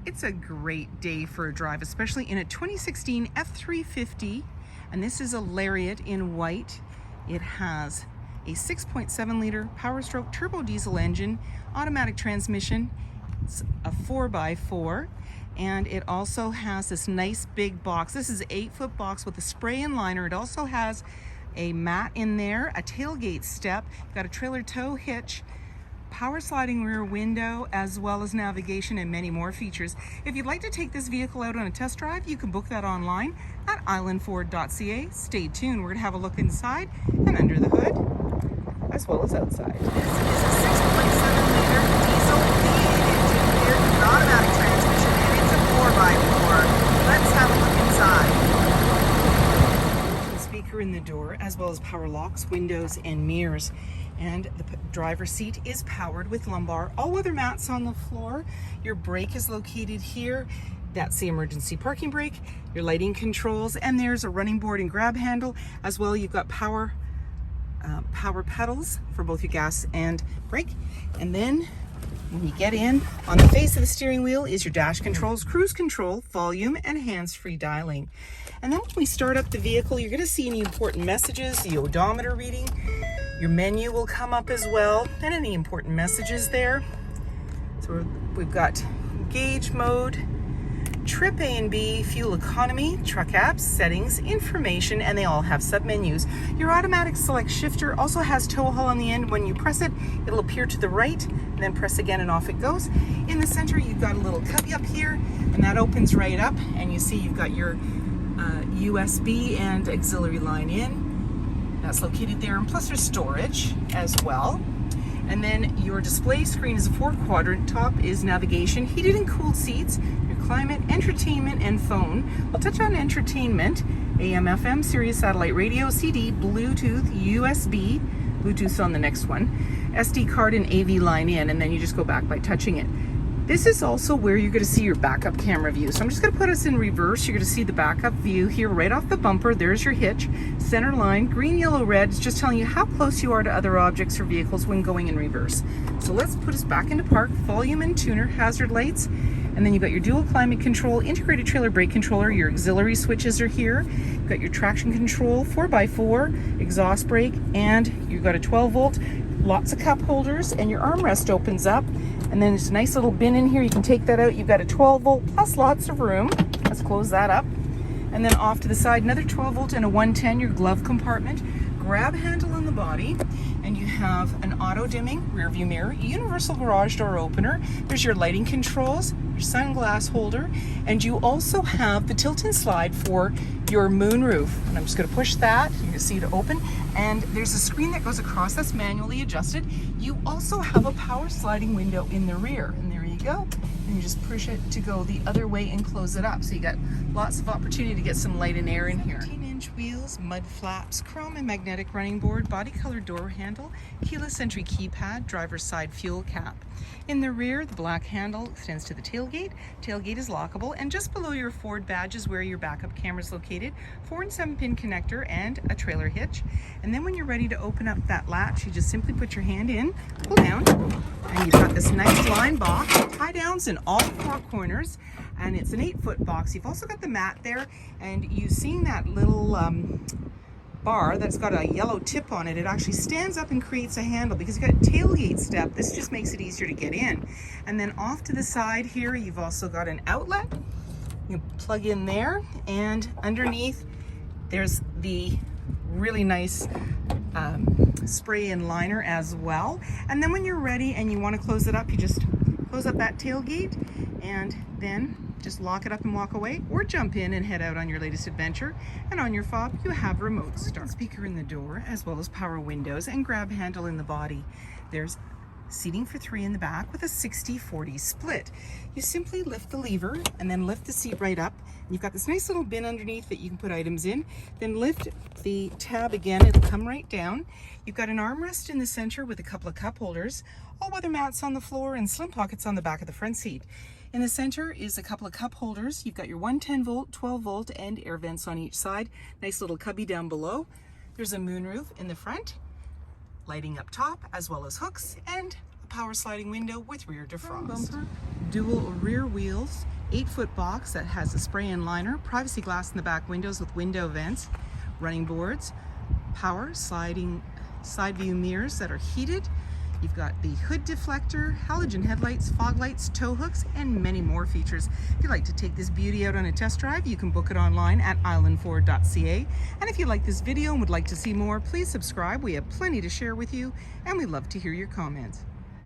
It's a great day for a drive, especially in a 2016 F-350, and this is a LARIAT in white. It has a 6.7 liter Power Stroke turbo diesel engine, automatic transmission. It's a 4x4, and it also has this nice big box. This is an 8-foot box with a spray and liner. It also has a mat in there, a tailgate step, got a trailer tow hitch, power sliding rear window, as well as navigation and many more features. If you'd like to take this vehicle out on a test drive, you can book that online at islandford.ca. Stay tuned, we're going to have a look inside and under the hood, as well as outside. This is a 6.7 liter diesel V8 engine paired with an automatic transmission, and it's a 4x4. Let's have a look inside. Speaker in the door, as well as power locks, windows, and mirrors. And the driver's seat is powered with lumbar. All-weather mats on the floor. Your brake is located here. That's the emergency parking brake. Your lighting controls, and there's a running board and grab handle. As well, you've got power pedals for both your gas and brake. And then when you get in, on the face of the steering wheel is your dash controls, cruise control, volume, and hands-free dialing. And then when we start up the vehicle, you're going to see any important messages, the odometer reading. Your menu will come up as well, and any important messages there. So we've got gauge mode, trip A and B, fuel economy, truck apps, settings, information, and they all have submenus. Your automatic select shifter also has tow haul on the end. When you press it, it'll appear to the right, and then press again and off it goes. In the center, you've got a little cubby up here, and that opens right up, and you see you've got your USB and auxiliary line in. That's located there, and plus there's storage as well. And then your display screen is a 4-quadrant. Top is navigation, heated and cooled seats, your climate, entertainment, and phone. I'll touch on entertainment: AM, FM, Sirius satellite radio, CD, Bluetooth, USB, Bluetooth on the next one, SD card and AV line in, and then you just go back by touching it. This is also where you're going to see your backup camera view. So I'm just going to put us in reverse. You're going to see the backup view here right off the bumper. There's your hitch, center line, green, yellow, red. It's just telling you how close you are to other objects or vehicles when going in reverse. So let's put us back into park. Volume and tuner, hazard lights, and then you've got your dual climate control, integrated trailer brake controller. Your auxiliary switches are here. You've got your traction control, 4x4, exhaust brake, and you've got a 12-volt, lots of cup holders, and your armrest opens up. And then there's a nice little bin in here. You can take that out. You've got a 12-volt plus lots of room. Let's close that up. And then off to the side, another 12-volt and a 110, your glove compartment, grab handle in the body, and you have an auto-dimming rear view mirror, universal garage door opener. There's your lighting controls, your sunglass holder, and you also have the tilt and slide for your moonroof. And I'm just going to push that. You can see it open, and there's a screen that goes across that's manually adjusted. You also have a power sliding window in the rear, and there you go. And you just push it to go the other way and close it up. So you got lots of opportunity to get some light and air in here. 17-inch wheels, mud flaps, chrome and magnetic running board, body color door handle, keyless entry keypad, driver's side fuel cap. In the rear, the black handle extends to the tailgate. Tailgate is lockable, and just below your Ford badge is where your backup camera is located. 4 and 7-pin connector and a trailer hitch. And then when you're ready to open up that latch, you just simply put your hand in, pull down, and you've got this nice line box, tie downs in all 4 corners, and it's an 8-foot box. You've also got the mat there, and you've seen that little bar that's got a yellow tip on it. It actually stands up and creates a handle because you've got a tailgate step. This just makes it easier to get in. And then off to the side here, you've also got an outlet. You plug in there, and underneath there's the really nice spray and liner as well. And then when you're ready and you want to close it up, you just close up that tailgate and then just lock it up and walk away, or jump in and head out on your latest adventure. And on your fob, you have remote start. Speaker in the door, as well as power windows and grab handle in the body. There's seating for 3 in the back with a 60-40 split. You simply lift the lever and then lift the seat right up. You've got this nice little bin underneath that you can put items in. Then lift the tab again, it'll come right down. You've got an armrest in the center with a couple of cup holders, all-weather mats on the floor, and slim pockets on the back of the front seat. In the center is a couple of cup holders. You've got your 110-volt, 12-volt, and air vents on each side. Nice little cubby down below. There's a moonroof in the front, lighting up top, as well as hooks, and a power sliding window with rear defrost. Dual rear wheels, 8-foot box that has a spray-in liner, privacy glass in the back windows with window vents, running boards, power sliding side view mirrors that are heated. You've got the hood deflector, halogen headlights, fog lights, tow hooks, and many more features. If you'd like to take this beauty out on a test drive, you can book it online at islandford.ca. And if you like this video and would like to see more, please subscribe. We have plenty to share with you, and we'd love to hear your comments.